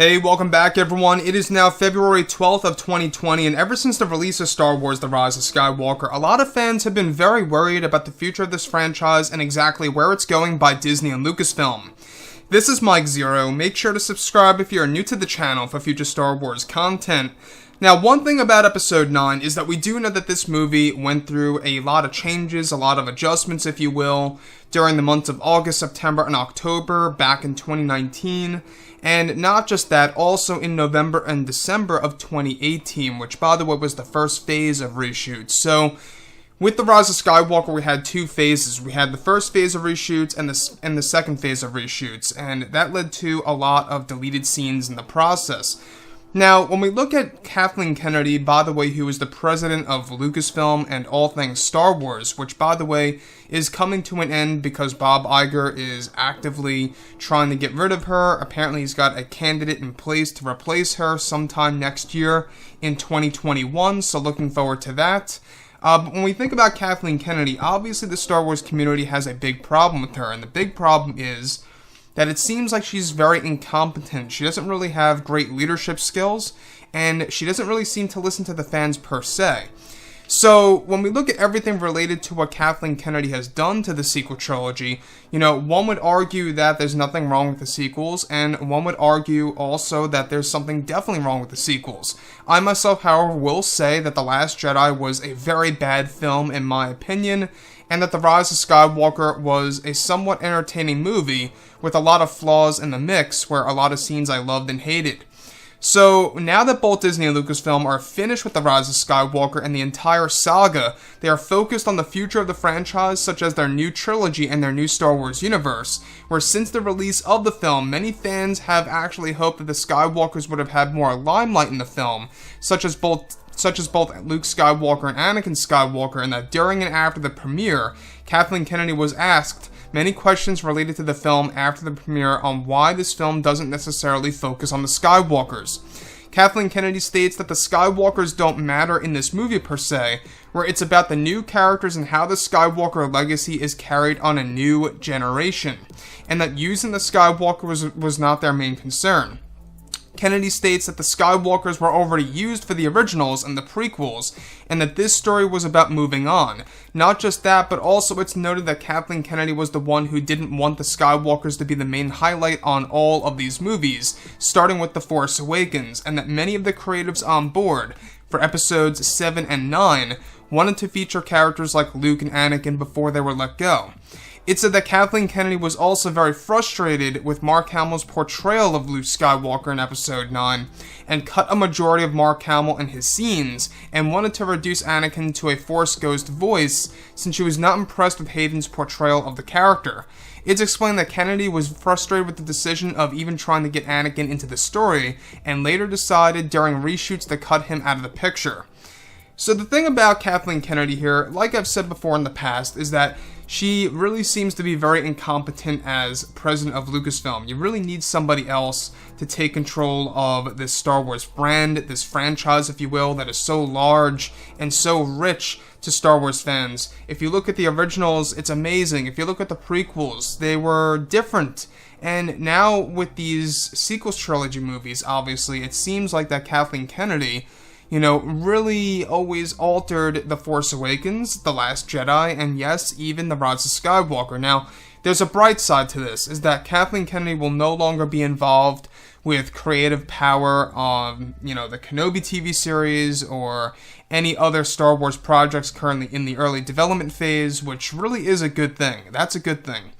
Hey, welcome back everyone. It is now February 12th of 2020, and ever since the release of Star Wars The Rise of Skywalker, a lot of fans have been very worried about the future of this franchise and exactly where it's going by Disney and Lucasfilm. This is Mike Zero. Make sure to subscribe if you are new to the channel for future Star Wars content. Now, one thing about Episode 9 is that we do know that this movie went through a lot of changes, a lot of adjustments, if you will, during the months of August, September, and October back in 2019. And not just that, also in November and December of 2018, which, by the way, was the first phase of reshoots. So, with The Rise of Skywalker, we had two phases. We had the first phase of reshoots and the second phase of reshoots, and that led to a lot of deleted scenes in the process. Now, when we look at Kathleen Kennedy, by the way, who is the president of Lucasfilm and all things Star Wars, which, by the way, is coming to an end because Bob Iger is actively trying to get rid of her. Apparently, he's got a candidate in place to replace her sometime next year in 2021, so looking forward to that. But when we think about Kathleen Kennedy, obviously the Star Wars community has a big problem with her, and the big problem is that it seems like she's very incompetent. She doesn't really have great leadership skills, and she doesn't really seem to listen to the fans per se. So, when we look at everything related to what Kathleen Kennedy has done to the sequel trilogy, one would argue that there's nothing wrong with the sequels, and one would argue also that there's something definitely wrong with the sequels. I myself, however, will say that The Last Jedi was a very bad film in my opinion, and that The Rise of Skywalker was a somewhat entertaining movie with a lot of flaws in the mix, where a lot of scenes I loved and hated. So, now that both Disney and Lucasfilm are finished with The Rise of Skywalker and the entire saga, they are focused on the future of the franchise, such as their new trilogy and their new Star Wars universe, where since the release of the film, many fans have actually hoped that the Skywalkers would have had more limelight in the film, such as both Luke Skywalker and Anakin Skywalker, and that during and after the premiere, Kathleen Kennedy was asked many questions related to the film after the premiere on why this film doesn't necessarily focus on the Skywalkers. Kathleen Kennedy states that the Skywalkers don't matter in this movie per se, where it's about the new characters and how the Skywalker legacy is carried on a new generation, and that using the Skywalkers was not their main concern. Kennedy states that the Skywalkers were already used for the originals and the prequels, and that this story was about moving on. Not just that, but also it's noted that Kathleen Kennedy was the one who didn't want the Skywalkers to be the main highlight on all of these movies, starting with The Force Awakens, and that many of the creatives on board for episodes 7 and 9 wanted to feature characters like Luke and Anakin before they were let go. It said that Kathleen Kennedy was also very frustrated with Mark Hamill's portrayal of Luke Skywalker in Episode 9, and cut a majority of Mark Hamill and his scenes, and wanted to reduce Anakin to a Force Ghost voice, since she was not impressed with Hayden's portrayal of the character. It's explained that Kennedy was frustrated with the decision of even trying to get Anakin into the story, and later decided during reshoots to cut him out of the picture. So the thing about Kathleen Kennedy here, like I've said before in the past, is that she really seems to be very incompetent as president of Lucasfilm. You really need somebody else to take control of this Star Wars brand, this franchise, if you will, that is so large and so rich to Star Wars fans. If you look at the originals, it's amazing. If you look at the prequels, they were different. And now with these sequels trilogy movies, obviously, it seems like that Kathleen Kennedy really always altered The Force Awakens, The Last Jedi, and yes, even The Rise of Skywalker. Now, there's a bright side to this, is that Kathleen Kennedy will no longer be involved with creative power on, the Kenobi TV series or any other Star Wars projects currently in the early development phase, which really is a good thing. That's a good thing.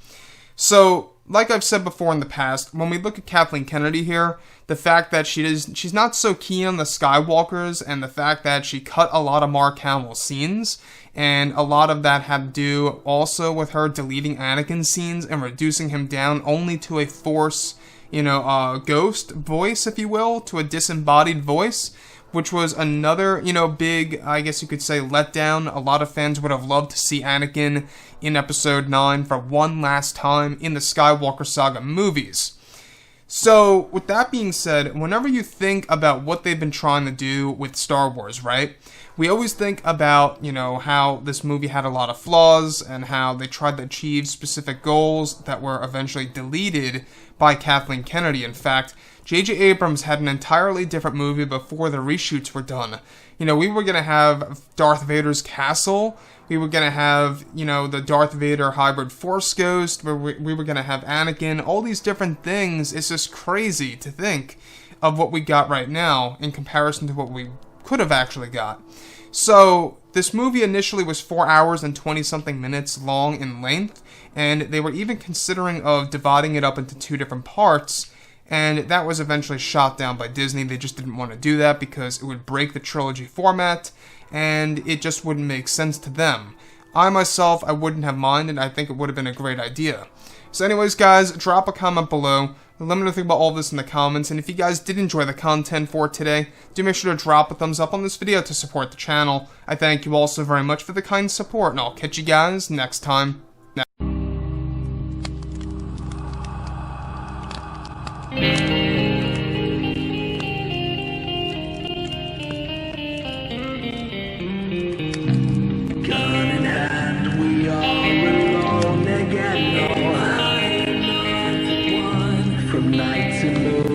So, like I've said before in the past, when we look at Kathleen Kennedy here, the fact that she's not so keen on the Skywalkers, and the fact that she cut a lot of Mark Hamill scenes, and a lot of that had to do also with her deleting Anakin scenes and reducing him down only to a Force, ghost voice, if you will, to a disembodied voice, which was another, big, I guess you could say, letdown. A lot of fans would have loved to see Anakin in Episode 9 for one last time in the Skywalker saga movies. So, with that being said, whenever you think about what they've been trying to do with Star Wars, right? We always think about, how this movie had a lot of flaws and how they tried to achieve specific goals that were eventually deleted by Kathleen Kennedy. In fact, J.J. Abrams had an entirely different movie before the reshoots were done. You know, we were going to have Darth Vader's castle. We were going to have, you know, the Darth Vader hybrid Force Ghost. We were going to have Anakin. All these different things. It's just crazy to think of what we got right now in comparison to what we could have actually got. So, this movie initially was 4 hours and 20-something minutes long in length, and they were even considering of dividing it up into 2 different parts, and that was eventually shot down by Disney. They just didn't want to do that because it would break the trilogy format, and it just wouldn't make sense to them. I myself, I wouldn't have minded. I think it would have been a great idea. So anyways, guys, drop a comment below. Let me know what you think about all this in the comments, and if you guys did enjoy the content for today, do make sure to drop a thumbs up on this video to support the channel. I thank you all so very much for the kind support, and I'll catch you guys next time. Gun in hand, we are alone again. No hiding from night to moon.